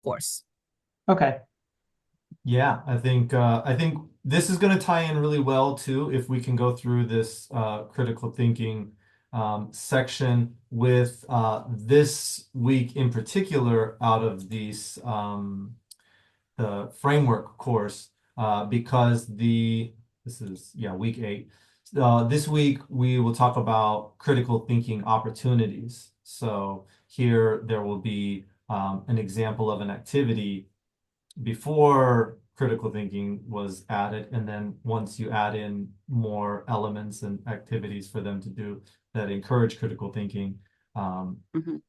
course. Okay. Yeah, I think this is going to tie in really well too if we can go through this critical thinking section with this week in particular out of these the framework course because this is week 8. This week we will talk about critical thinking opportunities. So here there will be an example of an activity before critical thinking was added, and then once you add in more elements and activities for them to do that encourage critical thinking, um, Mhm.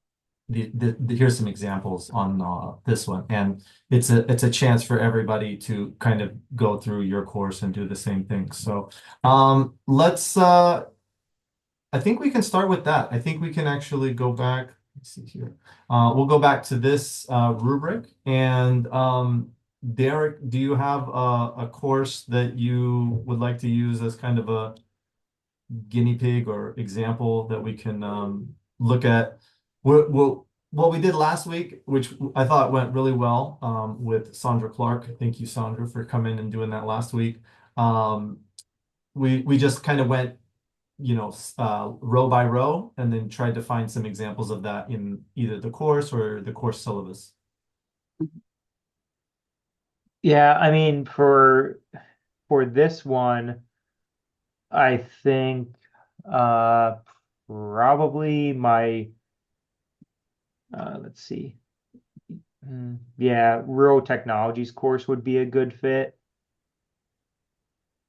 here's some examples on this one, and it's a chance for everybody to kind of go through your course and do the same thing. So let's I think we can start with that. I think we can actually go back. Let's see here. We'll go back to this rubric. And Derek, do you have a course that you would like to use as kind of a guinea pig or example that we can look at? What we did last week, which I thought went really well with Sandra Clark. Thank you, Sandra, for coming and doing that last week. Um, we just kind of went row by row, and then tried to find some examples of that in either the course or the course syllabus. Yeah, I mean for this one, I think uh probably my let's see. Yeah, rural technologies course would be a good fit.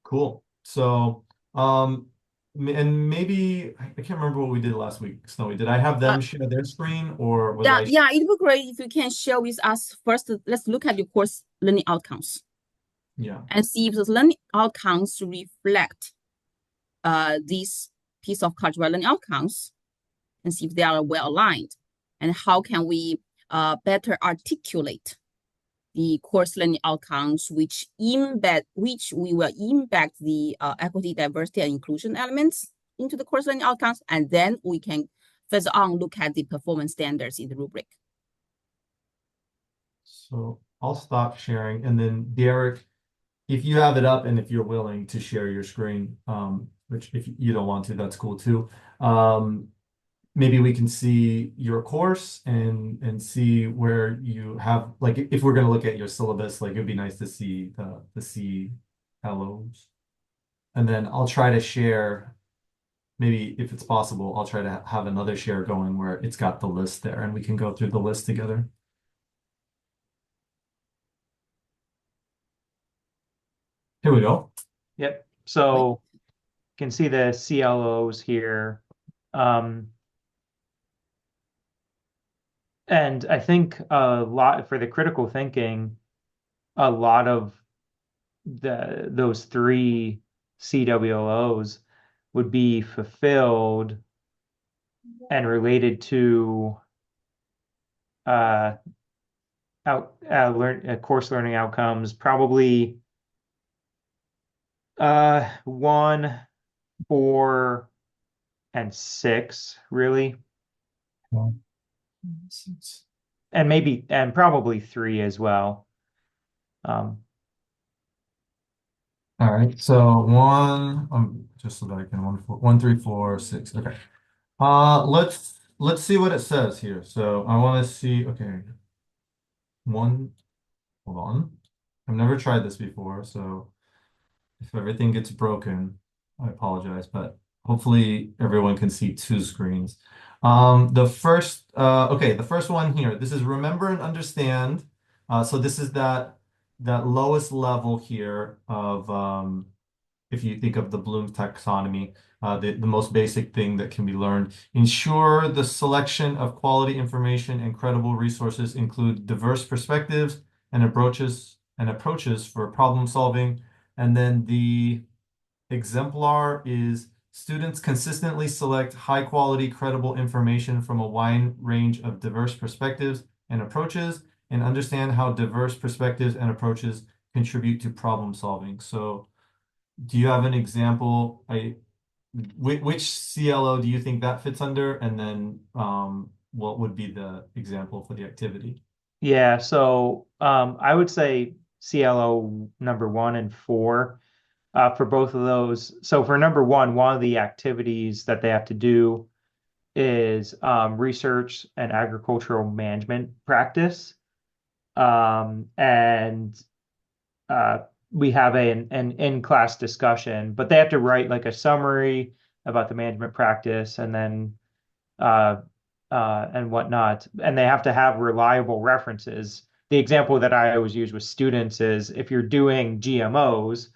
Cool. So, and maybe I can't remember what we did last week, Snowy. Did I have Uh, them share their screen or was yeah, I? yeah, it would be great if you can share with us first. Let's look at your course learning outcomes Yeah. and see if the learning outcomes reflect this piece of cultural learning outcomes and see if they are well aligned and how can we better articulate the course learning outcomes which we will embed the equity, diversity, and inclusion elements into the course learning outcomes, and then we can further on look at the performance standards in the rubric. So I'll stop sharing, and then Derek, if you have it up and if you're willing to share your screen, which if you don't want to, that's cool too. Maybe we can see your course and see where you have, like, if we're going to look at your syllabus, like it'd be nice to see the C hellos. And then I'll try to share, maybe if it's possible, I'll try to have another share going where it's got the list there and we can go through the list together. Here we go. Yep. Right? So you can see the CLOs here. Um, and I think a lot for the critical thinking, a lot of those three CWOs would be fulfilled and related to uh, course learning outcomes. Probably 1, 4, and 6, really, Well, and probably 3 as well. Um, all right, so one, just so that I can 1, 4, 1, 3, 4, 6. Okay. Let's see what it says here. So I want to see. Okay, one. Hold on. I've never tried this before, so if everything gets broken, I apologize, but hopefully everyone can see two screens. The first one here, this is remember and understand. So this is that lowest level here of if you think of the Bloom taxonomy, the most basic thing that can be learned. Ensure the selection of quality information and credible resources include diverse perspectives and approaches for problem solving. And then the exemplar is students consistently select high quality, credible information from a wide range of diverse perspectives and approaches and understand how diverse perspectives and approaches contribute to problem solving. So do you have an example? Which CLO do you think that fits under? And then what would be the example for the activity? Yeah, so I would say CLO number 1 and 4 for both of those. So for number one of the activities that they have to do is research and agricultural management practice. And uh, we have an in-class discussion, but they have to write like a summary about the management practice and then uh, and whatnot. And they have to have reliable references. The example that I always use with students is if you're doing GMOs,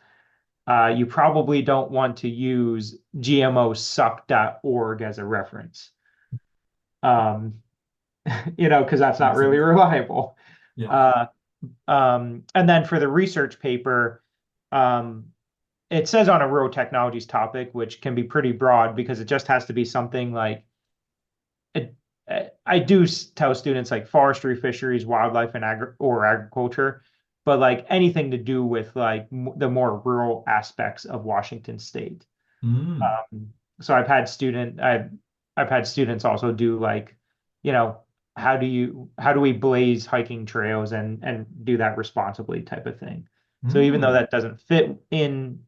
you probably don't want to use gmosuck.org as a reference, um, because that's not Makes really sense. reliable. Yeah. Uh, and then for the research paper, um, it says on a rural technologies topic, which can be pretty broad because it just has to be something like it, I do tell students like forestry, fisheries, wildlife, and agriculture, but like anything to do with like the more rural aspects of Washington State. Mm. So I've had students also do like, you know, how do we blaze hiking trails and do that responsibly type of thing. So even though Mm. that doesn't fit in,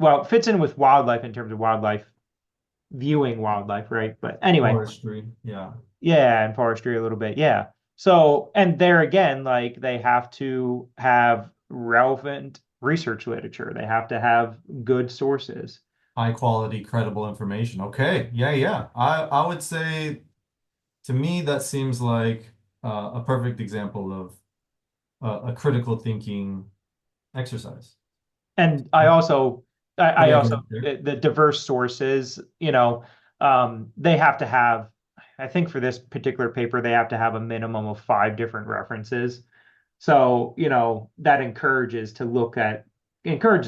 well, it fits in with wildlife in terms of wildlife viewing wildlife, right? But anyway, Forestry. Yeah. yeah, and forestry a little bit, yeah. So, and there again, like they have to have relevant research literature. They have to have good sources. High quality, credible information. Okay. Yeah, yeah. I would say to me that seems like a perfect example of a critical thinking exercise. And What do I you also, think there? the diverse sources, they have to have, I think for this particular paper, they have to have a minimum of 5 different references. So, that encourages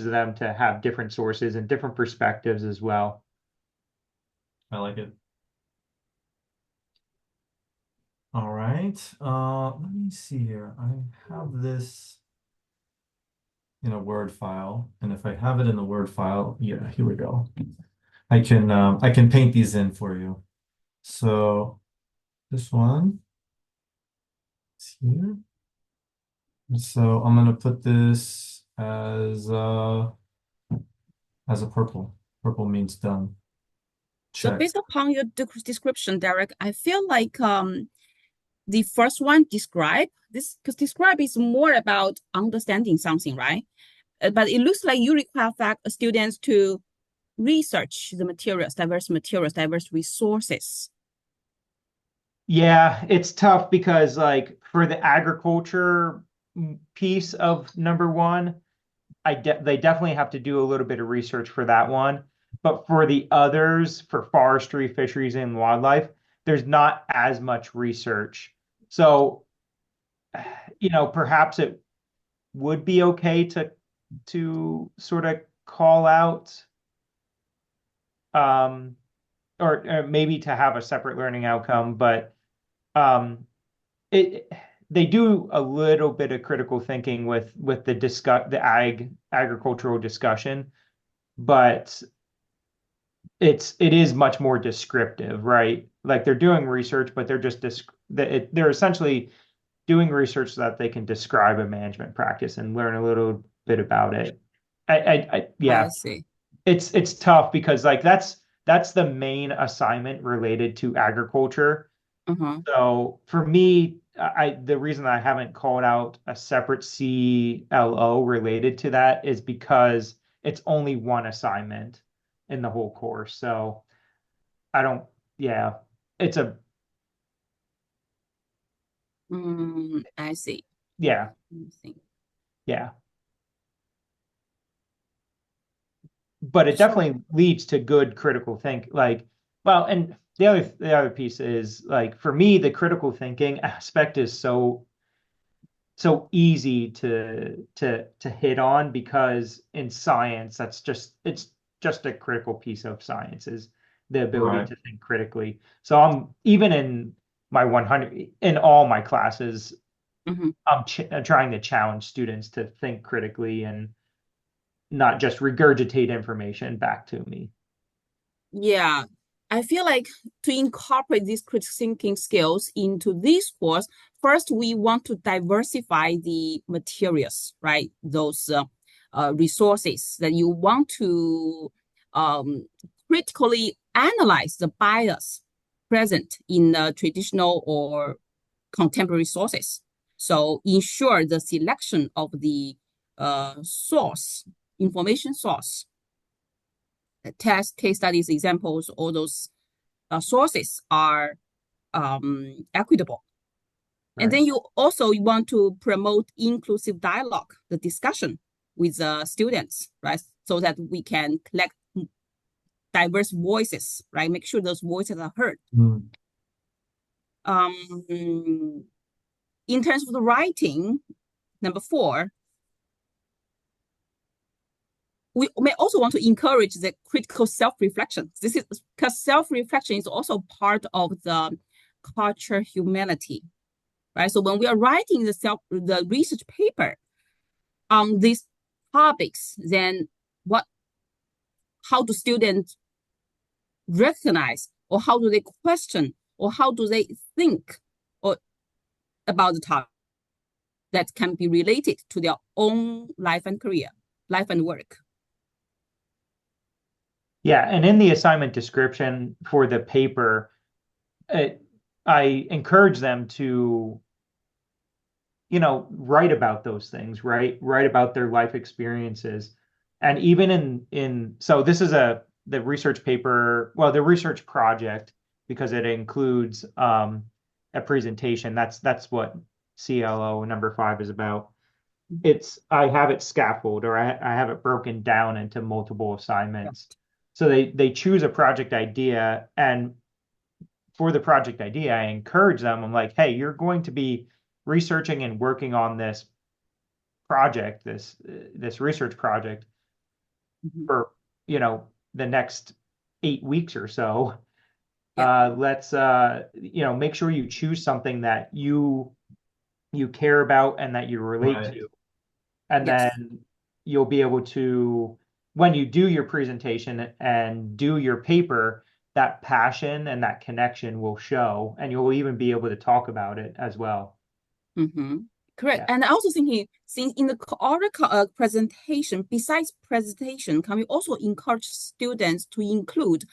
them to have different sources and different perspectives as well. I like it. All right. Let me see here. I have this in a Word file, and if I have it in the Word file, yeah, here we go. I can paint these in for you. So this one is here. And so I'm gonna put this as a purple. Purple means done. So Check. based upon your description, Derek, I feel like the first one describe this because describe is more about understanding something, right? But it looks like you require students to research the materials, diverse resources. Yeah, it's tough because like for the agriculture piece of number one, they definitely have to do a little bit of research for that one. But for the others, for forestry, fisheries, and wildlife, there's not as much research. So, perhaps it would be okay to sort of call out, um, or maybe to have a separate learning outcome, but um, it they do a little bit of critical thinking with the agricultural discussion, but it is much more descriptive, right? Like they're doing research, but they're essentially doing research so that they can describe a management practice and learn a little bit about it. I Yeah, see. it's tough because like that's the main assignment related to agriculture. Uh-huh. So for me, the reason I haven't called out a separate CLO related to that is because it's only one assignment in the whole course. So I don't, yeah, it's a, I see. yeah, I see. yeah. But it So, definitely leads to good critical think like, well, and the other piece is like for me, the critical thinking aspect is so easy to hit on because in science it's just a critical piece of science is the ability Right. to think critically. So I'm even in my 100 in all my classes mhm. I'm trying to challenge students to think critically and not just regurgitate information back to me. Yeah, I feel like to incorporate these critical thinking skills into this course, first we want to diversify the materials, right? Those resources that you want to critically analyze the bias present in traditional or contemporary sources. So ensure the selection of the information source, test, case studies, examples, all those sources are equitable. Right. And then you want to promote inclusive dialogue, the discussion with students, right? So that we can collect diverse voices, right? Make sure those voices are heard. Mm. In terms of the writing, number 4, we may also want to encourage the critical self-reflection. This is because self-reflection is also part of the culture humanity, right? So when we are writing the research paper on these topics, then how do students recognize, or how do they question, or how do they think about the topic that can be related to their own life and career, life and work? Yeah, and in the assignment description for the paper, I encourage them to, write about those things, right? Write about their life experiences. And even so this is the research paper, well, the research project, because it includes a presentation. That's what CLO number 5 is about. I have it scaffolded, or I have it broken down into multiple assignments. So they choose a project idea, and for the project idea, I encourage them. I'm like, hey, you're going to be researching and working on this project, this research project for, the next 8 weeks or so. Let's make sure you choose something that you care about and that you relate to. And then you'll be able to, when you do your presentation and do your paper, that passion and that connection will show, and you'll even be able to talk about it as well. Mm-hmm. Correct. Yeah. And I also thinking, since in the oral presentation, besides presentation, can we also encourage students to include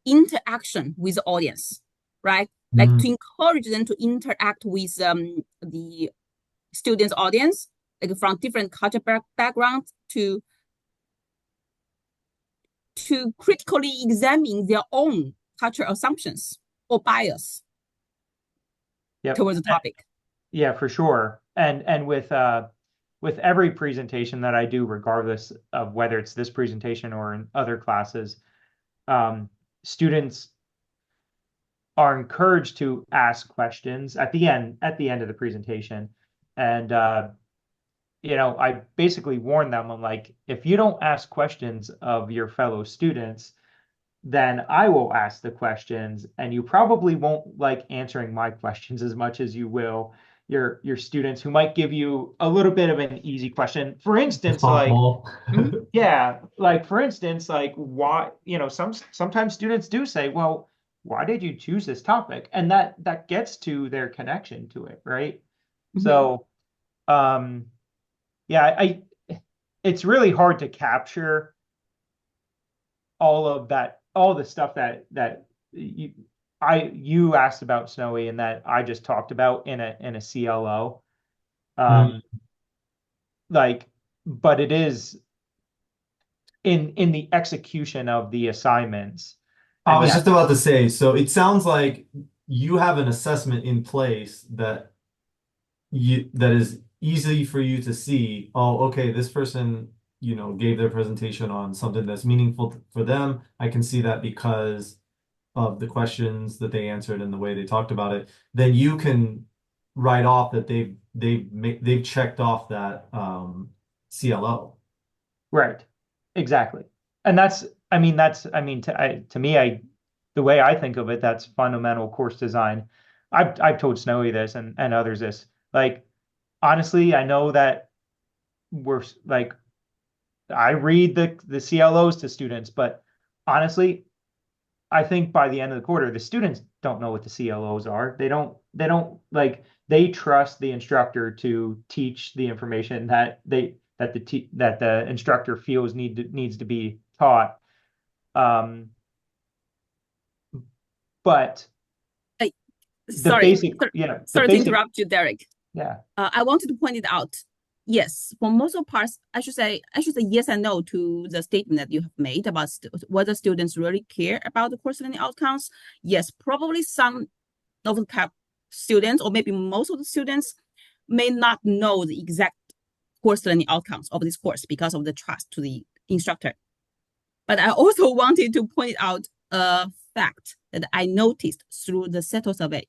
interaction with the audience, right? Like to encourage them to interact with the students' audience, like from different cultural backgrounds, to critically examine their own cultural assumptions or bias towards the topic. Yeah, for sure. And with every presentation that I do, regardless of whether it's this presentation or in other classes, students are encouraged to ask questions at the end of the presentation. And I basically warn them, I'm like, if you don't ask questions of your fellow students, then I will ask the questions, and you probably won't like answering my questions as much as you will your students, who might give you a little bit of an easy question. For instance, like why, sometimes students do say, well, why did you choose this topic? And that gets to their connection to it, right? Mm-hmm. So it's really hard to capture all of that, all the stuff that you asked about, Snowy, and that I just talked about in a CLO. But it is in the execution of the assignments. I was just about to say, so it sounds like you have an assessment in place that is easy for you to see. Oh, okay, this person, gave their presentation on something that's meaningful for them. I can see that because of the questions that they answered and the way they talked about it. Then you can write off that they've checked off that CLO. Right. Exactly. And to me, the way I think of it, that's fundamental course design. I've told Snowy this and others this. Like, honestly, I know that we're like, I read the CLOs to students, but honestly, I think by the end of the quarter, the students don't know what the CLOs are. They don't like they trust the instructor to teach the information that the instructor feels needs to be taught. But I, the sorry, basic, yeah, the sorry to basic, interrupt you, Derek. yeah. I wanted to point it out. Yes, for most of parts, I should say yes and no to the statement that you have made about whether students really care about the course learning outcomes. Yes, probably some of the students, or maybe most of the students, may not know the exact course learning outcomes of this course because of the trust to the instructor. But I also wanted to point out a fact that I noticed through the SETO survey.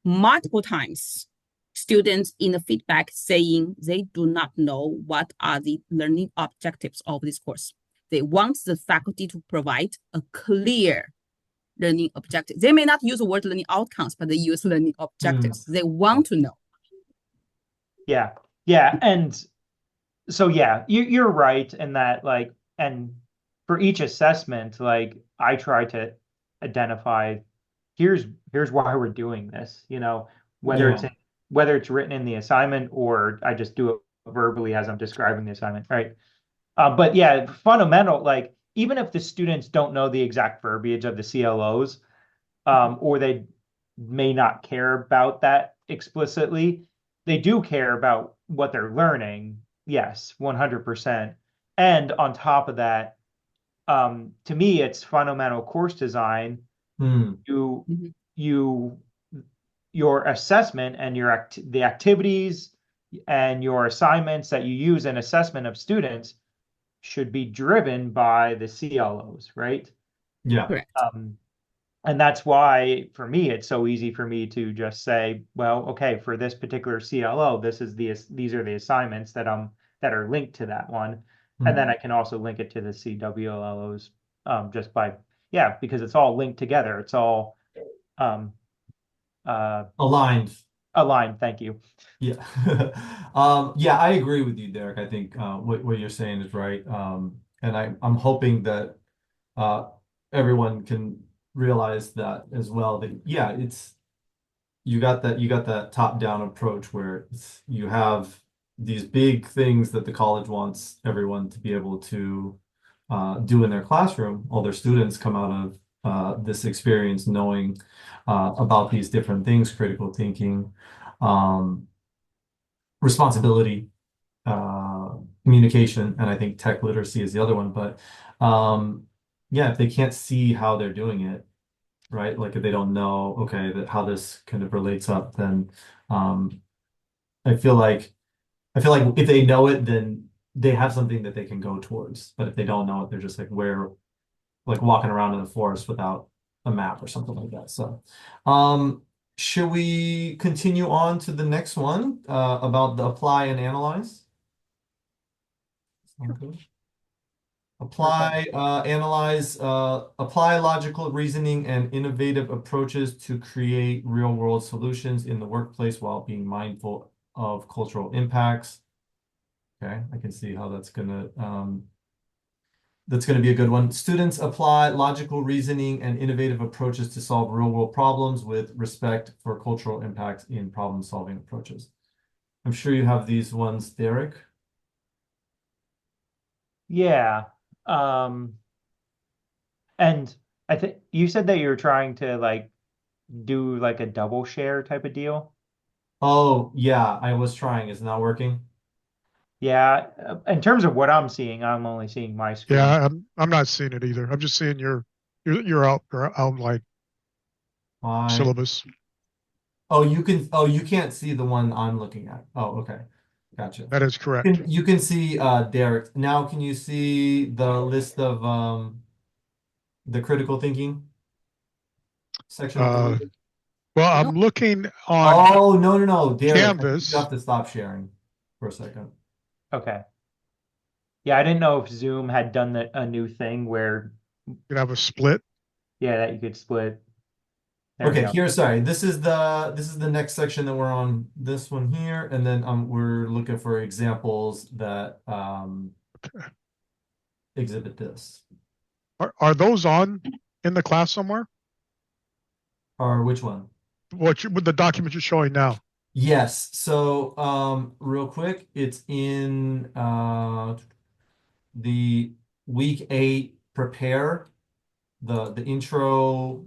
Multiple times, students in the feedback saying they do not know what are the learning objectives of this course. They want the faculty to provide a clear learning objective. They may not use the word learning outcomes, but they use learning objectives. They want to know. Yeah. Yeah. And so, yeah, you're right in that, like, and for each assessment, like, I try to identify here's why we're doing this, whether Yeah. whether it's written in the assignment or I just do it verbally as I'm describing the assignment, right? But yeah, fundamental, like, even if the students don't know the exact verbiage of the CLOs, or they may not care about that explicitly, they do care about what they're learning. Yes, 100%. And on top of that, to me, it's fundamental course design. You, you, your assessment and the activities and your assignments that you use in assessment of students should be driven by the CLOs, right? Yeah. Correct. And that's why, for me, it's so easy for me to just say, well, okay, for this particular CLO, these are the assignments that are linked to that one, and then I can also link it to the CWLOs, just by, yeah, because it's all linked together. It's all um, Aligned. aligned. Thank you. Yeah. Yeah, I agree with you, Derek. I think what you're saying is right. And I'm hoping that everyone can realize that as well, that yeah, it's you got that top-down approach where you have these big things that the college wants everyone to be able to do in their classroom. All their students come out of this experience knowing about these different things, critical thinking, responsibility, communication, and I think tech literacy is the other one. But yeah, if they can't see how they're doing it, right? Like if they don't know, okay, how this kind of relates up, then I feel like if they know it, then they have something that they can go towards. But if they don't know it, they're just like like walking around in the forest without a map or something like that. So, should we continue on to the next one about the apply and analyze? Sound good? Apply, analyze, apply logical reasoning and innovative approaches to create real-world solutions in the workplace while being mindful of cultural impacts. Okay, I can see how that's gonna be a good one. Students apply logical reasoning and innovative approaches to solve real-world problems with respect for cultural impacts in problem-solving approaches. I'm sure you have these ones, Derek. Yeah. And I think you said that you were trying to like do like a double share type of deal. Oh, yeah, I was trying. It's not working. Yeah, in terms of what I'm seeing, I'm only seeing my screen. Yeah, I'm not seeing it either. I'm just seeing your outline Why? syllabus. Oh, you can't see the one I'm looking at. Oh, okay. Gotcha. That is correct. You can see Derek. Now can you see the list of the critical thinking section of the Uh, book? well, No. I'm looking on Oh, no, Derek. You Canvas. have to stop sharing for a second. Okay. Yeah, I didn't know if Zoom had done a new thing where, You can have a split. yeah, that you could split. There we Okay, go. here, sorry. This is the next section that we're on, this one here, and then we're looking for examples that exhibit this. Are those on in the class somewhere? Or which one? What the document you're showing now? Yes. So, real quick, it's in the week 8 prepare, the intro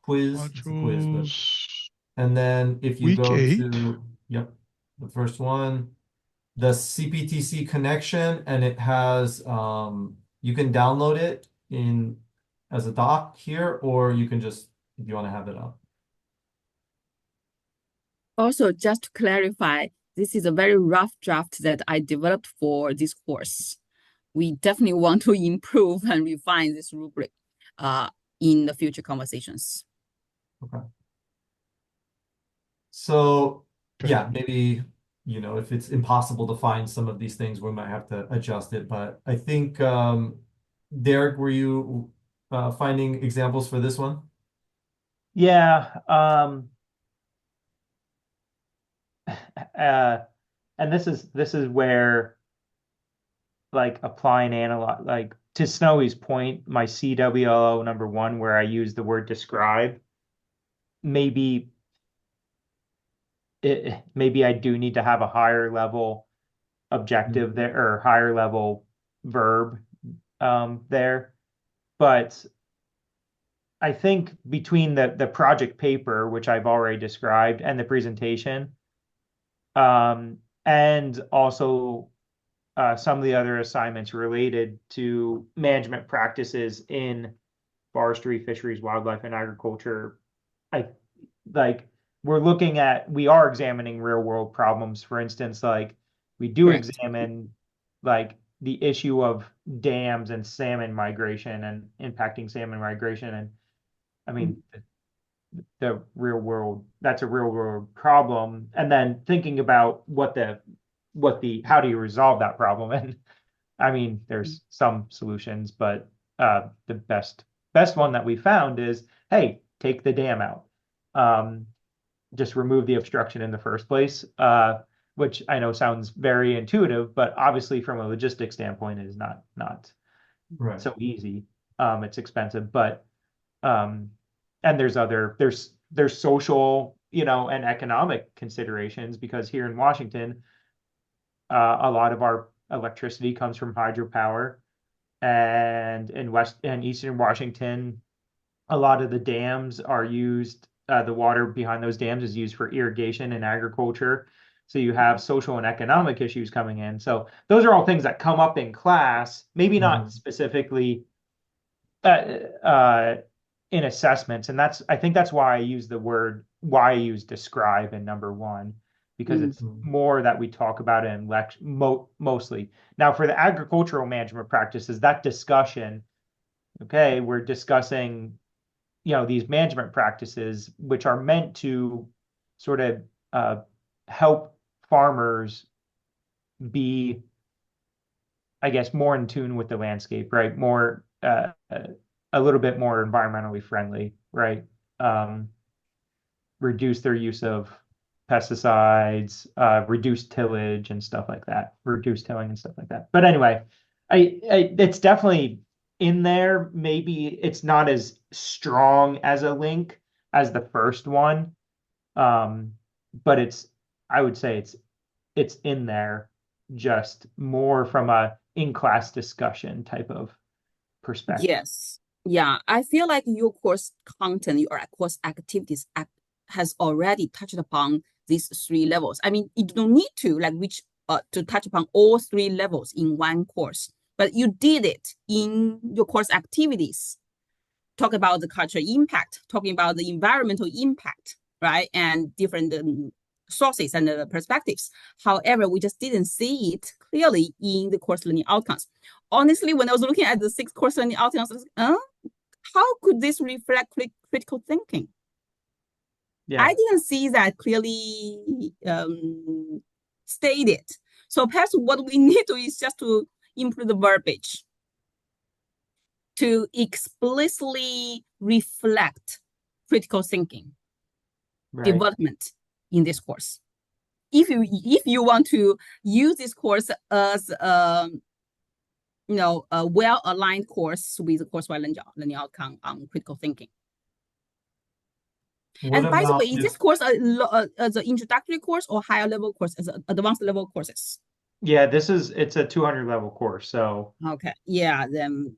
quiz. It's a quiz, but Modules, and then if you week go 8. to, yep, the first one, the CPTC connection, and it has you can download it in as a doc here, or you can just if you want to have it up. Also, just to clarify, this is a very rough draft that I developed for this course. We definitely want to improve and refine this rubric in the future conversations. Okay. So Okay. yeah, maybe if it's impossible to find some of these things, we might have to adjust it. But I think Derek, were you finding examples for this one? Yeah. And this is where like applying analog, like to Snowy's point, my CWLO number 1, where I use the word describe, maybe maybe I do need to have a higher level objective there or higher level verb there. But I think between the project paper, which I've already described, and the presentation, and also some of the other assignments related to management practices in forestry, fisheries, wildlife, and agriculture, I like we are examining real world problems. For instance, like we do Correct. examine like the issue of dams and salmon migration and impacting salmon migration. And I mean, the real world, that's a real world problem. And then thinking about how do you resolve that problem? And I mean, there's some solutions, but the best one that we found is, hey, take the dam out. Just remove the obstruction in the first place, which I know sounds very intuitive, but obviously from a logistics standpoint is not Right. so easy. It's expensive, but and there's social, and economic considerations, because here in Washington, a lot of our electricity comes from hydropower, and in West and Eastern Washington, a lot of the dams are used. The water behind those dams is used for irrigation and agriculture. So you have social and economic issues coming in. So those are all things that come up in class, maybe not specifically in assessments. And I think that's why I use describe in number 1, because it's more that we talk about it in mostly. Now, for the agricultural management practices, that discussion, okay, we're discussing, these management practices, which are meant to sort of help farmers be, I guess, more in tune with the landscape, right? More, a little bit more environmentally friendly, right? Reduce their use of pesticides, reduce tillage and stuff like that, reduce tilling and stuff like that. But anyway, it's definitely in there. Maybe it's not as strong as a link as the first one, but I would say it's in there, just more from a in-class discussion type of perspective. Yes. Yeah. I feel like your course content, your course activities has already touched upon these 3 levels. I mean, you don't need to to touch upon all 3 levels in one course, but you did it in your course activities. Talk about the cultural impact, talking about the environmental impact, right? And different sources and perspectives. However, we just didn't see it clearly in the course learning outcomes. Honestly, when I was looking at the 6 course learning outcomes, I was like, how could this reflect critical thinking? Yeah. I didn't see that clearly stated. So perhaps what we need to is just to improve the verbiage to explicitly reflect critical thinking development in this course. If you want to use this course as a well-aligned course with the course-wide learning outcome on critical thinking. What And by the about way, is this course as an introductory course or higher level course, as an advanced level courses? Yeah, it's a 200 level course. So Okay, yeah, then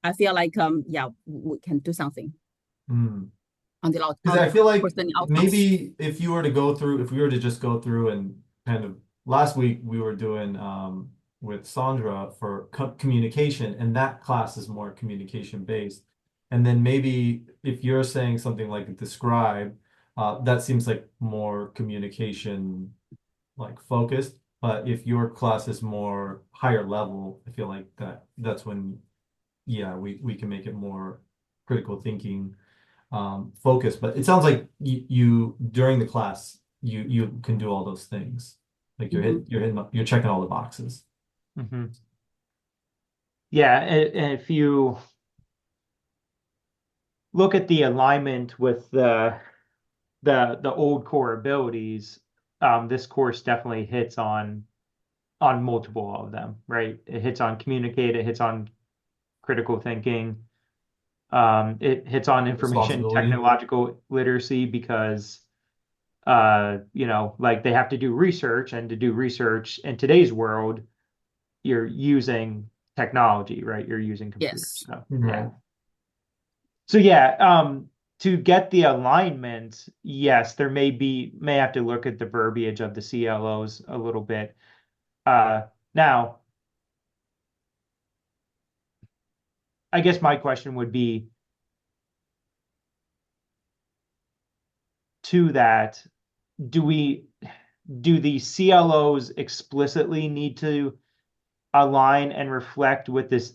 I feel like yeah, we can do something Hmm. on Because the I feel like course learning outcomes. maybe if you were to go through, if we were to just go through and kind of last week we were doing with Sandra for communication, and that class is more communication based. And then maybe if you're saying something like describe, that seems like more communication like focused. But if your class is more higher level, I feel like that's when yeah, we can make it more critical thinking focus. But it sounds like you during the class you can do all those things. Like you're checking all the boxes. mhm. Yeah, and if you look at the alignment with the old core abilities, this course definitely hits on multiple of them, right? It hits on communicate, it hits on critical thinking, it hits on information Responsibility. technological literacy because like they have to do research, and to do research in today's world, you're using technology, right? You're using computers. Yes. So yeah. Right. So yeah, to get the alignment, yes, may have to look at the verbiage of the CLOs a little bit. Now, I guess my question would be to that, do the CLOs explicitly need to align and reflect with this,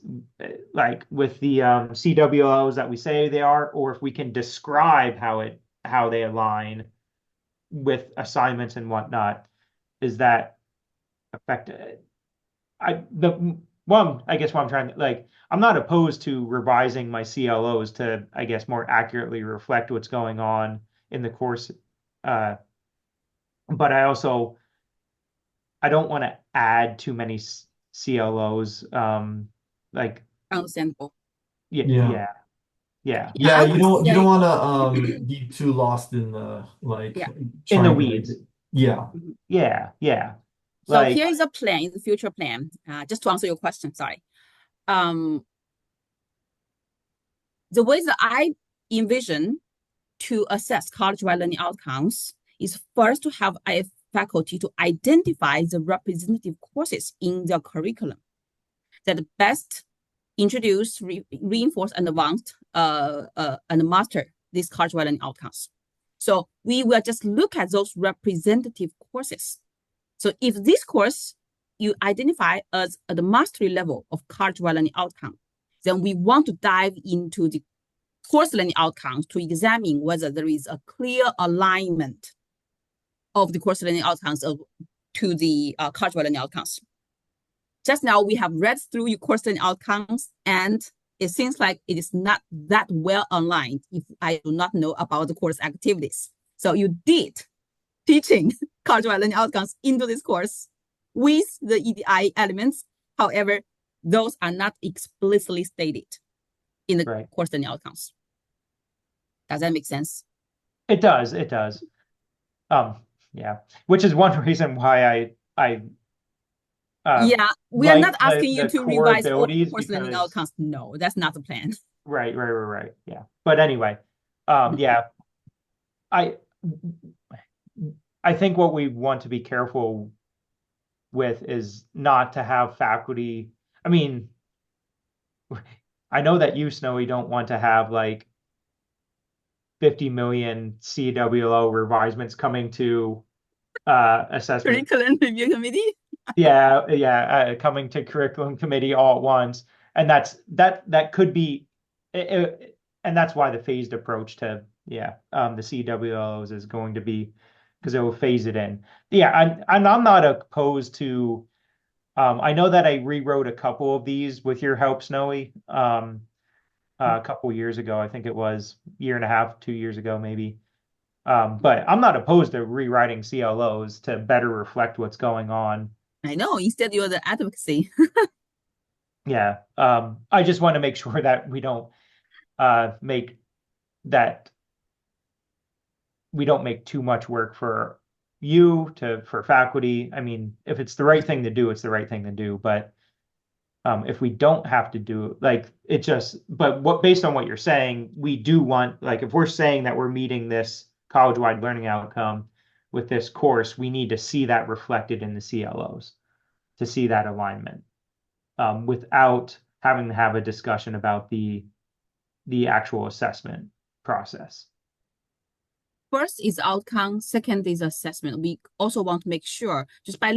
like with the CWOs that we say they are, or if we can describe how they align with assignments and whatnot, is that effective? I guess what I'm trying to like, I'm not opposed to revising my CLOs to, I guess, more accurately reflect what's going on in the course. Uh, but I don't want to add too many CLOs. Like, Understandable. yeah, Yeah. yeah, yeah. Yeah, Yeah, I would you don't say, want to be too lost in the like yeah. In the trying to make weeds. it. Yeah. Mhm. Yeah, yeah. So Like, here is a plan, the future plan. Just to answer your question, sorry. Um, the way that I envision to assess college-wide learning outcomes is first to have a faculty to identify the representative courses in their curriculum that best introduce, reinforce, and advance and master these college-wide learning outcomes. So we will just look at those representative courses. So if this course you identify as at the mastery level of college-wide learning outcome, then we want to dive into the course learning outcomes to examine whether there is a clear alignment of the course learning outcomes to the college-wide learning outcomes. Just now, we have read through your course learning outcomes, and it seems like it is not that well aligned if I do not know about the course activities. So you did teaching college-wide learning outcomes into this course with the EDI elements. However, those are not explicitly stated in the right. course learning outcomes. Does that make sense? It does, it does. Yeah. Which is one reason why I Yeah, we are not like asking you the to core revise all abilities, course learning because outcomes. No, that's not the plan. right. Yeah. But anyway, yeah, I I think what we want to be careful with is not to have faculty. I mean, I know that you, Snowy, don't want to have like 50 million CWO revisements coming to assessment. Curriculum review committee. Yeah, coming to curriculum committee all at once, and that could be, and that's why the phased approach to the CWOs is going to be, because it will phase it in. Yeah, I'm not opposed to. I know that I rewrote a couple of these with your help, Snowy. A couple years ago, I think it was year and a half, 2 years ago, maybe. But I'm not opposed to rewriting CLOs to better reflect what's going on. I know. Instead, you're the advocacy. Yeah. I just want to make sure that we don't make that we don't make too much work for for faculty. I mean, if it's the right thing to do, it's the right thing to do. But if we don't have to do like it just, but based on what you're saying, we do want, like, if we're saying that we're meeting this college-wide learning outcome with this course, we need to see that reflected in the CLOs to see that alignment, without having to have a discussion about the actual assessment process. First is outcome, second is assessment. We also want to make sure, just by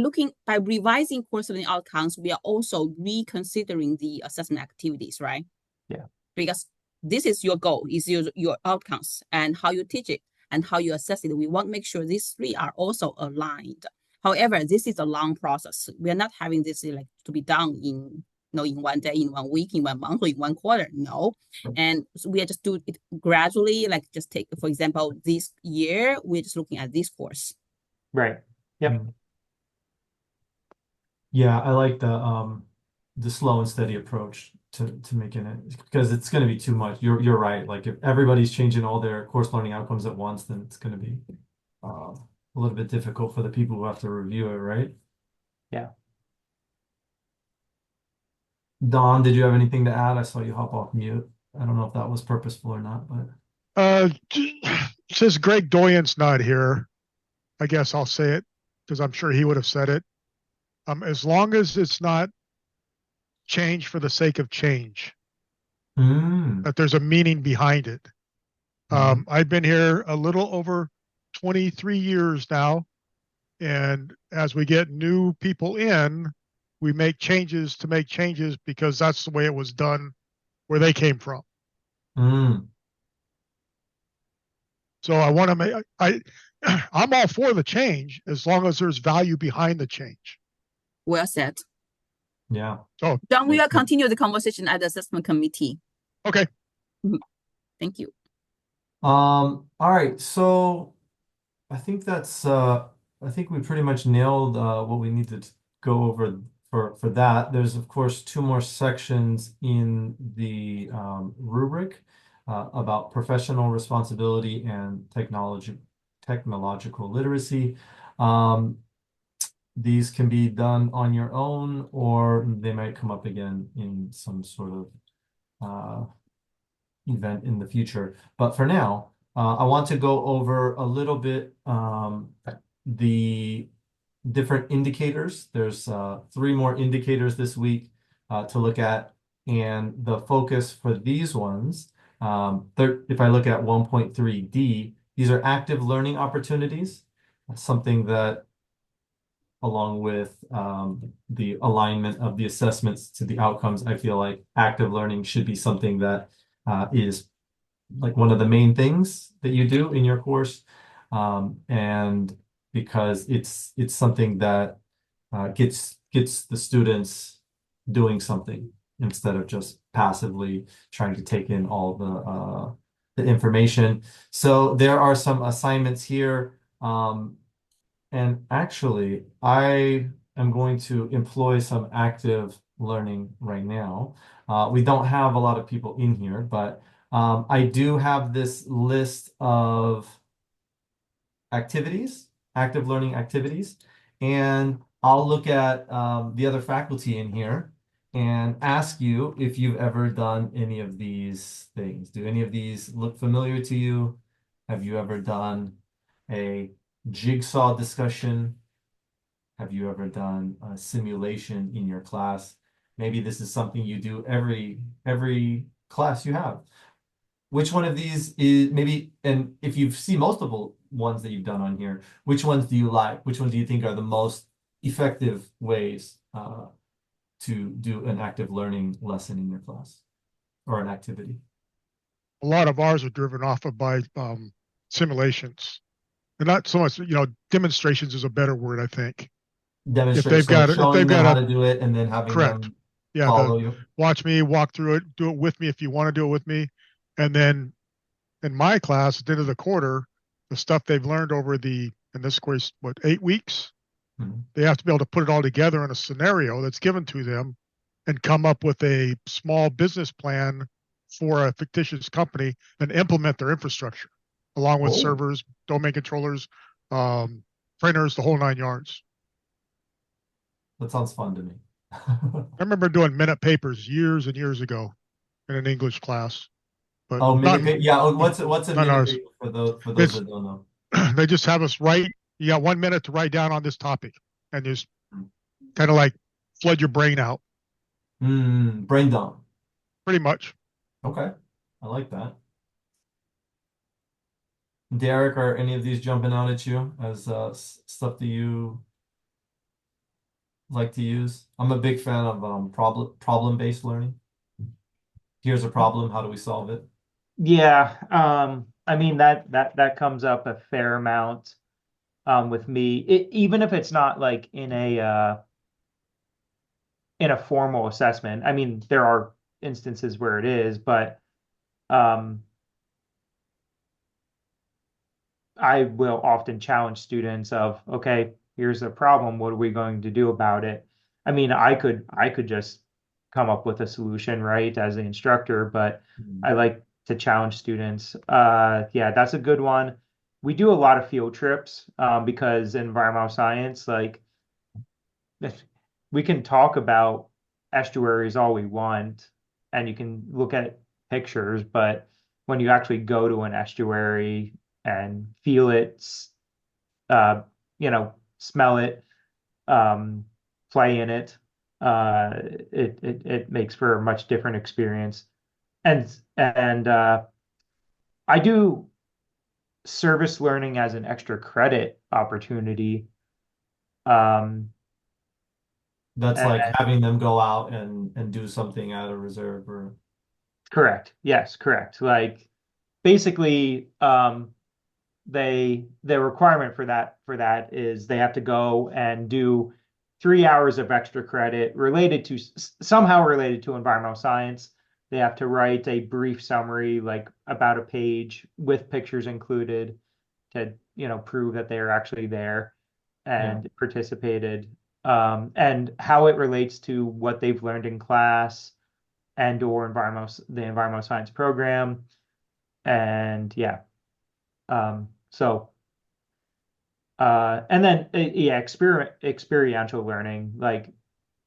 revising course learning outcomes, we are also reconsidering the assessment activities, right? Yeah. Because this is your goal, is your outcomes and how you teach it and how you assess it. We want to make sure these three are also aligned. However, this is a long process. We are not having this like to be done in in 1 day, in 1 week, in 1 month, or in 1 quarter. No. And so we are just do it gradually, like just take, for example, this year, we're just looking at this course. Right. Yep. Yeah, I like the slow and steady approach to making it, because it's going to be too much. You're right. Like if everybody's changing all their course learning outcomes at once, then it's going to be a little bit difficult for the people who have to review it, right? Yeah. Don, did you have anything to add? I saw you hop off mute. I don't know if that was purposeful or not, but Since Greg Doyen's not here, I guess I'll say it because I'm sure he would have said it. As long as it's not change for the sake of change, that there's a meaning behind it. I've been here a little over 23 years now, and as we get new people in, we make changes to make changes because that's the way it was done where they came from. So I want to make I'm all for the change as long as there's value behind the change. Well said. Yeah. So John, we will continue the conversation at the assessment committee. Okay. Thank you. All right. So I think I think we pretty much nailed what we need to go over for that. There's of course 2 more sections in the rubric about professional responsibility and technological literacy. These can be done on your own, or they might come up again in some sort of event in the future. But for now, I want to go over a little bit the different indicators. There's 3 more indicators this week to look at, and the focus for these ones, if I look at 1.3D, these are active learning opportunities, something that, along with the alignment of the assessments to the outcomes, I feel like active learning should be something that is like one of the main things that you do in your course, and because it's something that gets the students doing something instead of just passively trying to take in all the information. So there are some assignments here, and actually I am going to employ some active learning right now. We don't have a lot of people in here, but I do have this list of activities, active learning activities, and I'll look at the other faculty in here and ask you if you've ever done any of these things. Do any of these look familiar to you? Have you ever done a jigsaw discussion? Have you ever done a simulation in your class? Maybe this is something you do every class you have. Which one of these is maybe, and if you've seen multiple ones that you've done on here, which ones do you like? Which ones do you think are the most effective ways to do an active learning lesson in your class or an activity? A lot of ours are driven off of by simulations, and not so much, demonstrations is a better word, I think. Demonstration, if they've got how to do it and then having correct. them Yeah, you. Watch me walk through it, do it with me if you want to do it with me. And then in my class, at the end of the quarter, the stuff they've learned over in this course, 8 weeks, they have to be able to put it all together in a scenario that's given to them and come up with a small business plan for a fictitious company and implement their infrastructure. along with Oh, servers, domain controllers, printers, the whole 9 yards. that sounds fun to me. I remember doing minute papers years and years ago in an English class, but Oh, not minute paper. Yeah. What's a not minute ours. paper for those It's that don't know? they just have us write. You got 1 minute to write down on this topic, and just kind of like flood your brain out, Brain dump. pretty much. Okay. I like that. Derek, are any of these jumping out at you as stuff that you like to use? I'm a big fan of problem-based learning. Here's a problem, how do we solve it? Yeah, I mean that comes up a fair amount with me. Even if it's not like in a formal assessment. I mean, there are instances where it is, but um, I will often challenge students of, okay, here's the problem. What are we going to do about it? I mean, I could just come up with a solution, right, as the instructor, but I like to challenge students. Yeah, that's a good one. We do a lot of field trips because in environmental science, like we can talk about estuaries all we want, and you can look at pictures, but when you actually go to an estuary and feel it, uh, smell it, um, play in it, it makes for a much different experience. And I do service learning as an extra credit opportunity. Um, That's and like having them go out and do something at a reserve or correct. Yes, correct. Like basically, the requirement for that is they have to go and do 3 hours of extra credit related to somehow related to environmental science. They have to write a brief summary, like about a page with pictures included to, prove that they are actually there yeah. and participated, and how it relates to what they've learned in class and or the environmental science program. And yeah, so and then yeah, experiential learning, like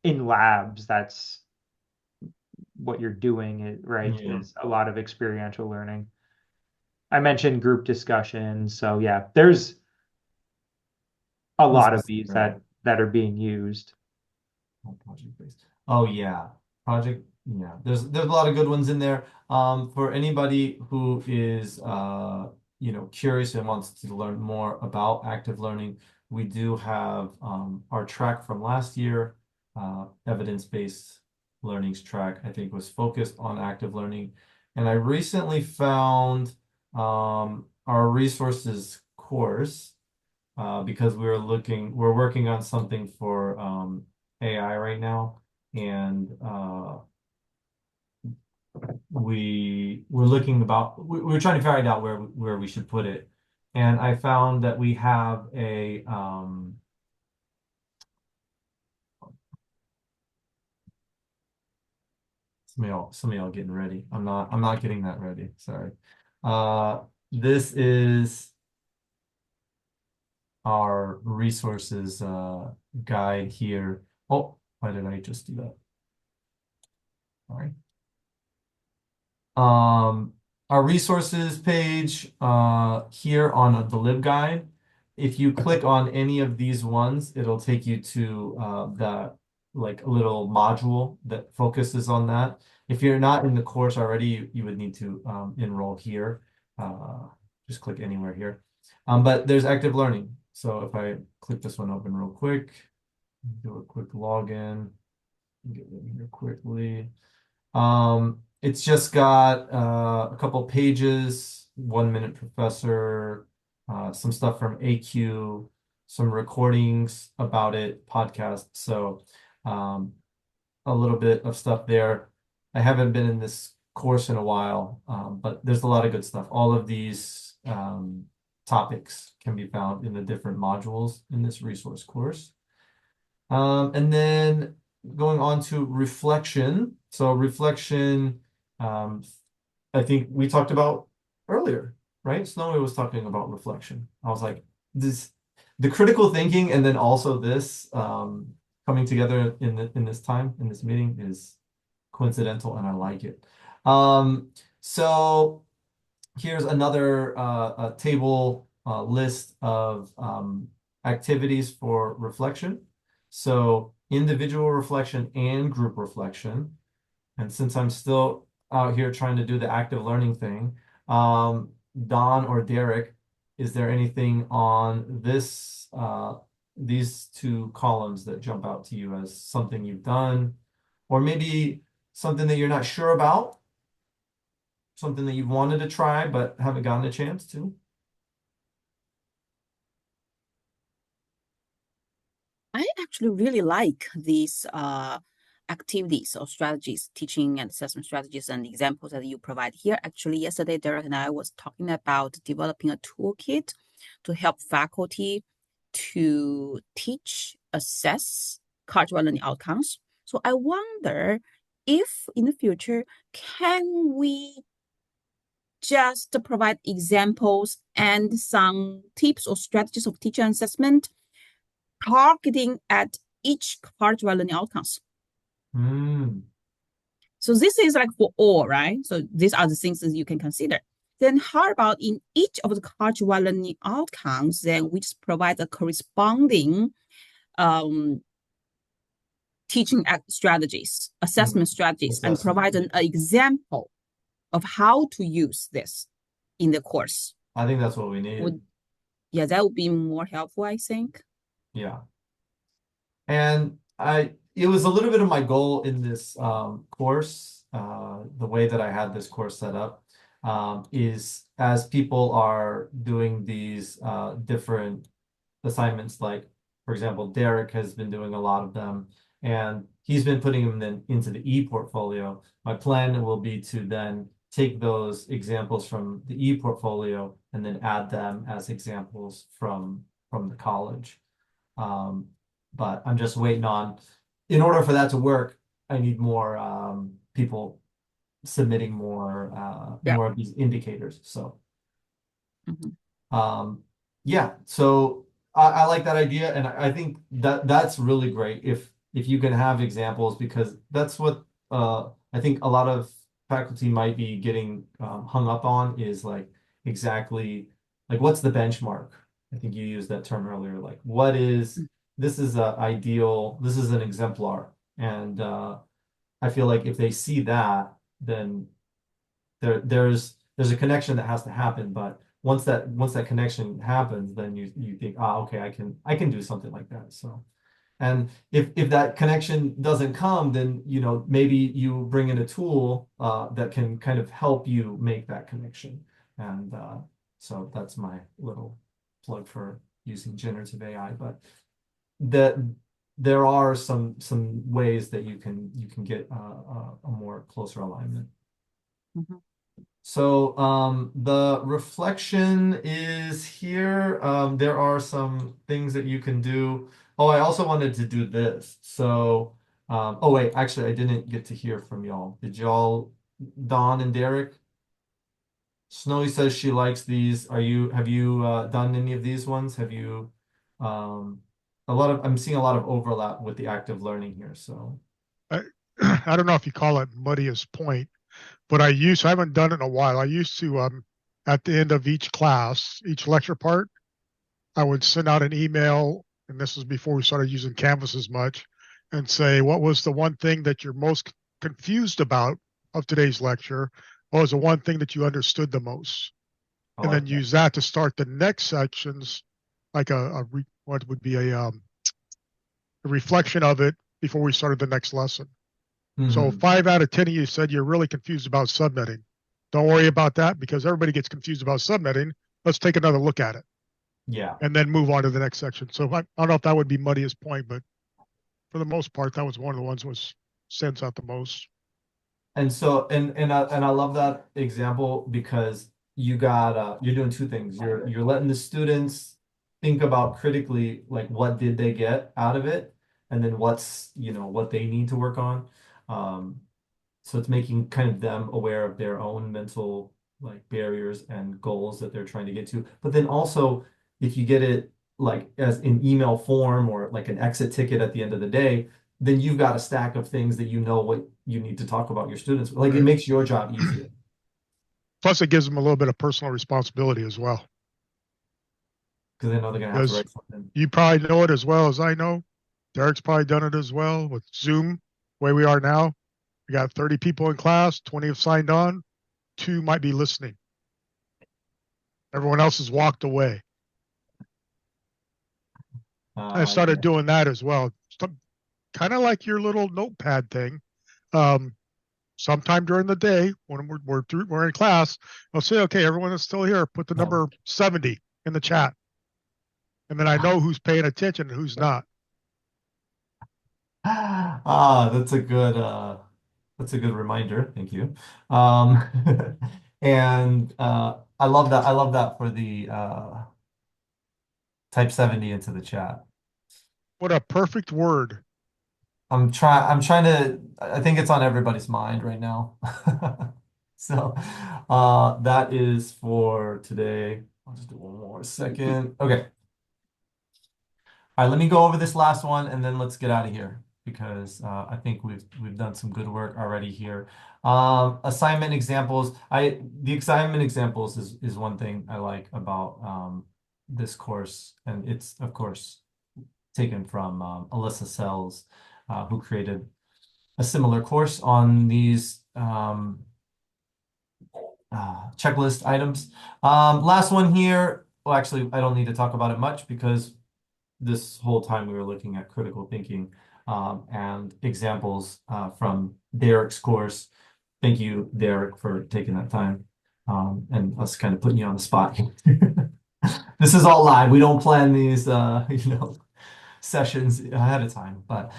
in labs, that's what you're doing, right? Yeah. Is a lot of experiential learning. I mentioned group discussions, so yeah, there's a This lot of is these great. that are being used. Project based. Oh yeah. Project, yeah. There's a lot of good ones in there. For anybody who is curious and wants to learn more about active learning, we do have our track from last year, evidence-based learnings track, I think was focused on active learning. And I recently found our resources course because we're working on something for AI right now, and we're trying to figure out where we should put it, and I found that we have a some of y'all getting ready. I'm not getting that ready. Sorry. This is our resources guide here. Oh, why did I just do that? Sorry. Um, our resources page here on the LibGuide. If you click on any of these ones, it'll take you to the like a little module that focuses on that. If you're not in the course already, you would need to enroll here. Just click anywhere here. But there's active learning. So if I click this one open real quick, do a quick login, get in here quickly. It's just got a couple pages, 1 Minute Professor, some stuff from AQ, some recordings about it, podcasts. So a little bit of stuff there. I haven't been in this course in a while, but there's a lot of good stuff. All of these topics can be found in the different modules in this resource course. And then going on to reflection. So reflection, I think we talked about earlier. right? Snowy was talking about reflection. I was like, the critical thinking and then also this coming together in this time, in this meeting is coincidental and I like it. So here's another table list of activities for reflection. So individual reflection and group reflection. And since I'm still out here trying to do the active learning thing, Don or Derek, is there anything on these two columns that jump out to you as something you've done, or maybe something that you're not sure about, something that you've wanted to try but haven't gotten a chance to? I actually really like these activities or strategies, teaching and assessment strategies and examples that you provide here. Actually, yesterday, Derek and I was talking about developing a toolkit to help faculty to teach, assess cultural learning outcomes. So I wonder if in the future, can we just provide examples and some tips or strategies of teacher assessment targeting at each cultural learning outcomes. So this is like for all, right? So these are the things that you can consider. Then how about in each of the cultural learning outcomes, then we just provide a corresponding teaching strategies, assessment strategies, and provide an example of how to use this in the course. I think that's what we need. Yeah, that would be more helpful, I think. Yeah. And it was a little bit of my goal in this course, the way that I had this course set up, is as people are doing these different assignments, like, for example, Derek has been doing a lot of them, and he's been putting them then into the e-portfolio. My plan will be to then take those examples from the e-portfolio and then add them as examples from the college. But I'm just waiting on, in order for that to work, I need more people submitting more of these indicators. So yeah, so I like that idea, and I think that's really great if you can have examples, because that's what I think a lot of faculty might be getting hung up on, is like exactly like what's the benchmark? I think you used that term earlier, like what is this is a ideal, this is an exemplar. And I feel like if they see that, then there's a connection that has to happen. But once that connection happens, then you think, okay, I can do something like that. So, and if that connection doesn't come, then maybe you bring in a tool that can kind of help you make that connection. And so that's my little plug for using generative AI. But that there are some ways that you can get a more closer alignment. So the reflection is here. There are some things that you can do. Oh, I also wanted to do this. So oh wait, actually I didn't get to hear from y'all. Did y'all, Dawn and Derek? Snowy says she likes these. Have you done any of these ones? Have you I'm seeing a lot of overlap with the active learning here. So I don't know if you call it muddy as point, but I haven't done it in a while. I used to at the end of each class, each lecture part, I would send out an email, and this was before we started using Canvas as much, and say, what was the one thing that you're most confused about of today's lecture? What was the one thing that you understood the most? And then use that to start the next sections, like what would be a reflection of it before we started the next lesson. So 5 out of 10 of you said you're really confused about subnetting. Don't worry about that, because everybody gets confused about subnetting. Let's take another look at it. Yeah. And then move on to the next section. So I don't know if that would be muddiest point, but for the most part, that was one of the ones that stands out the most. And so and I love that example, because you're doing two things. You're letting the students think about critically, like what did they get out of it, and then what's what they need to work on. So it's making kind of them aware of their own mental like barriers and goals that they're trying to get to. But then also, if you get it like as an email form or like an exit ticket at the end of the day, then you've got a stack of things that you know what you need to talk about your students. Like it makes your job easier. Plus, it gives them a little bit of personal responsibility as well. Because they know they're gonna have to Because write something. you probably know it as well as I know. Derek's probably done it as well with Zoom, the way we are now. We got 30 people in class, 20 have signed on, 2 might be listening. Everyone else has walked away. I started doing that as well. Kind of like your little notepad thing. Sometime during the day when we're in class, I'll say, okay, everyone that's still here, put the number 70 in the chat. And then I know who's paying attention and who's not. That's a good reminder. Thank you. And I love that. I love that for the type 70 into the chat. What a perfect word. I'm trying to, I think it's on everybody's mind right now. So that is for today. I'll just do one more second. Okay. All right, let me go over this last one and then let's get out of here because I think we've done some good work already here. Assignment examples. The assignment examples is one thing I like about this course, and it's of course taken from Alyssa Sells, who created a similar course on these checklist items. Last one here. Well, actually, I don't need to talk about it much because this whole time we were looking at critical thinking and examples from Derek's course. Thank you, Derek, for taking that time and us kind of putting you on the spot. This is all live. We don't plan these, sessions ahead of time. But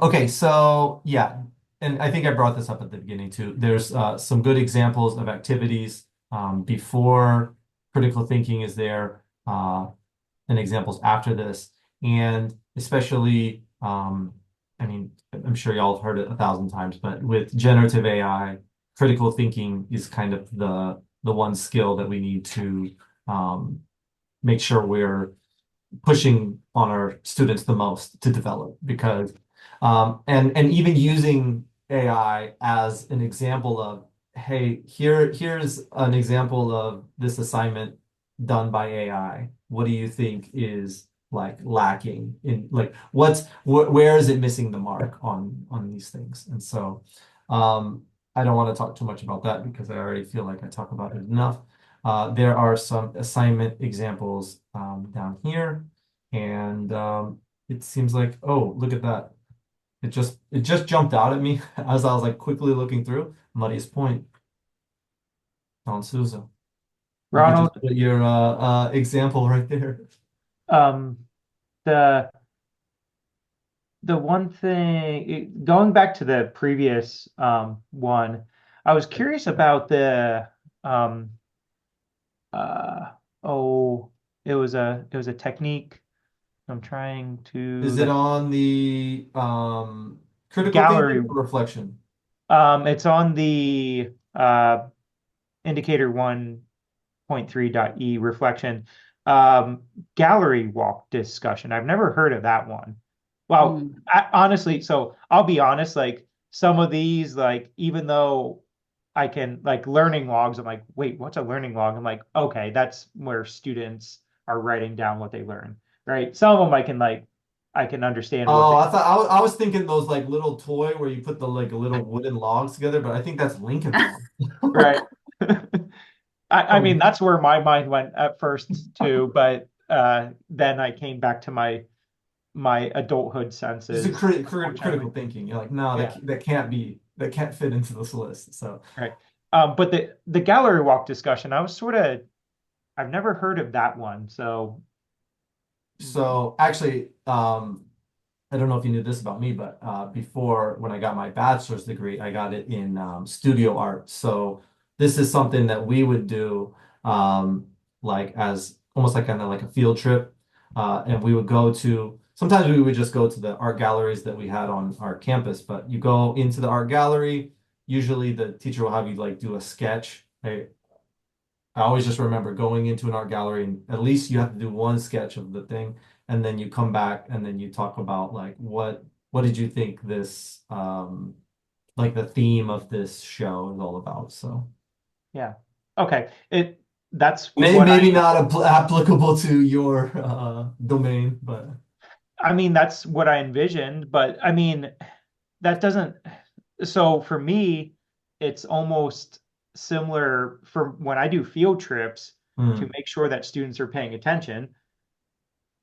okay, so yeah, and I think I brought this up at the beginning too. There's some good examples of activities before critical thinking is there, and examples after this. And especially, I mean, I'm sure y'all have heard it 1,000 times, but with generative AI, critical thinking is kind of the one skill that we need to make sure we're pushing on our students the most to develop because and even using AI as an example of, hey, here's an example of this assignment done by AI. What do you think is like lacking in like where is it missing the mark on these things? And so I don't want to talk too much about that because I already feel like I talk about it enough. There are some assignment examples down here, and it seems like, oh, look at that. It just jumped out at me as I was like quickly looking through. Muddiest Point, Don Souza. Ronald, You put your example right there. the one thing going back to the previous one, I was curious about the it was a technique. I'm trying to Is it on the critical gallery. thinking or reflection? It's on the indicator 1.3.e reflection gallery walk discussion. I've never heard of that one. Well, honestly, so I'll be honest, like some of these, like even though I can like learning logs, I'm like, wait, what's a learning log? I'm like, okay, that's where students are writing down what they learn, right? Some of them I can understand Oh, what I thought I was thinking those like little toy where you put the like little wooden logs together, but I think that's Lincoln log. right. I mean, that's where my mind went at first too, but then I came back to my adulthood senses. It's a critical thinking. You're like, no, Yeah. that can't fit into this list. So Right. But the gallery walk discussion, I've never heard of that one. So actually, I don't know if you knew this about me, but before when I got my bachelor's degree, I got it in studio art. So this is something that we would do like as almost like kind of like a field trip. And we would go to, sometimes we would just go to the art galleries that we had on our campus, but you go into the art gallery, usually the teacher will have you like do a sketch, right? I always just remember going into an art gallery and at least you have to do one sketch of the thing, and then you come back and then you talk about like what did you think this like the theme of this show is all about. So Yeah. Okay. That's maybe what maybe not applicable to your domain, but I mean, that's what I envisioned, but I mean, that doesn't, so for me, it's almost similar for when I do field trips to hmm. make sure that students are paying attention.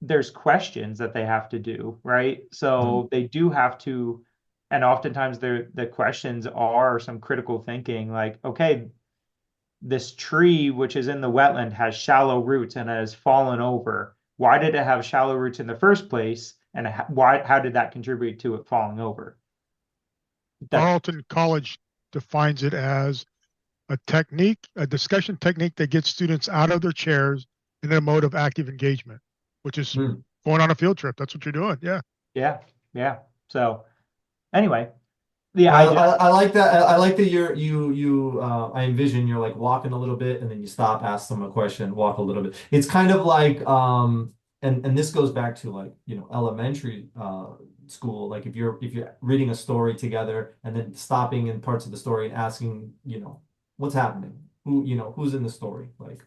There's questions that they have to do, right? Hmm. So they do have to, and oftentimes the questions are some critical thinking, like, okay, this tree which is in the wetland has shallow roots and has fallen over. Why did it have shallow roots in the first place? And how did that contribute to it falling over? That's Tarleton College defines it as a technique, a discussion technique that gets students out of their chairs in a mode of active engagement, which is Hmm. going on a field trip. That's what you're doing. Yeah. yeah, yeah. So anyway, the I like that. I like that I envision you're like walking a little bit and then you stop, ask them a question, walk a little bit. It's kind of like and this goes back to like, elementary school. Like if you're reading a story together and then stopping in parts of the story and asking, what's happening? Who's in the story? Like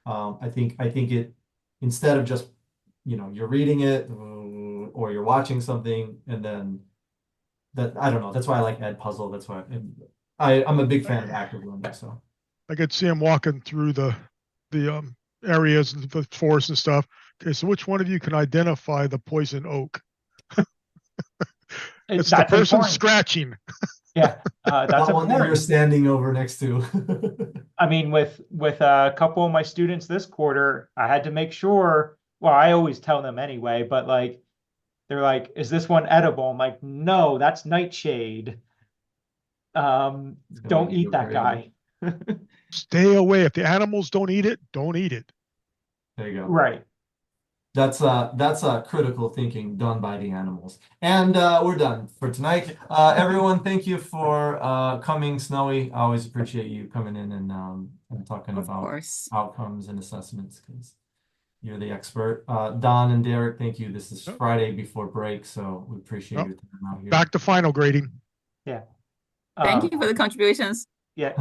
I think it instead of just, you're reading it or you're watching something and then that I don't know. That's why I like Ed Puzzle. That's why I'm a big fan of active learning. So I could see him walking through the areas and the forest and stuff. Okay, so which one of you can identify the poison oak? It's the that's person important. scratching. Yeah, that's not one that you're important. standing over next to. I mean, with a couple of my students this quarter, I had to make sure. Well, I always tell them anyway, but like they're like, "Is this one edible?" I'm like, "No, that's nightshade. It's gonna make Don't you eat go that crazy. guy." Stay away. If the animals don't eat it, don't eat it. There you go. Right. That's critical thinking done by the animals. And we're done for tonight. Everyone, thank you for coming, Snowy. I always appreciate you coming in and talking Of about course. outcomes and assessments because you're the expert. Don and Derek, thank you. This is Yep. Friday before break, so we appreciate Yep. your time out here. Back to final grading. Yeah. Thank you for the contributions. Yeah.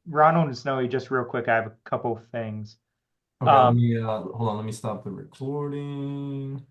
Ronald and Snowy, just real quick, I have a couple of things. Okay, let me hold on, let me stop the recording.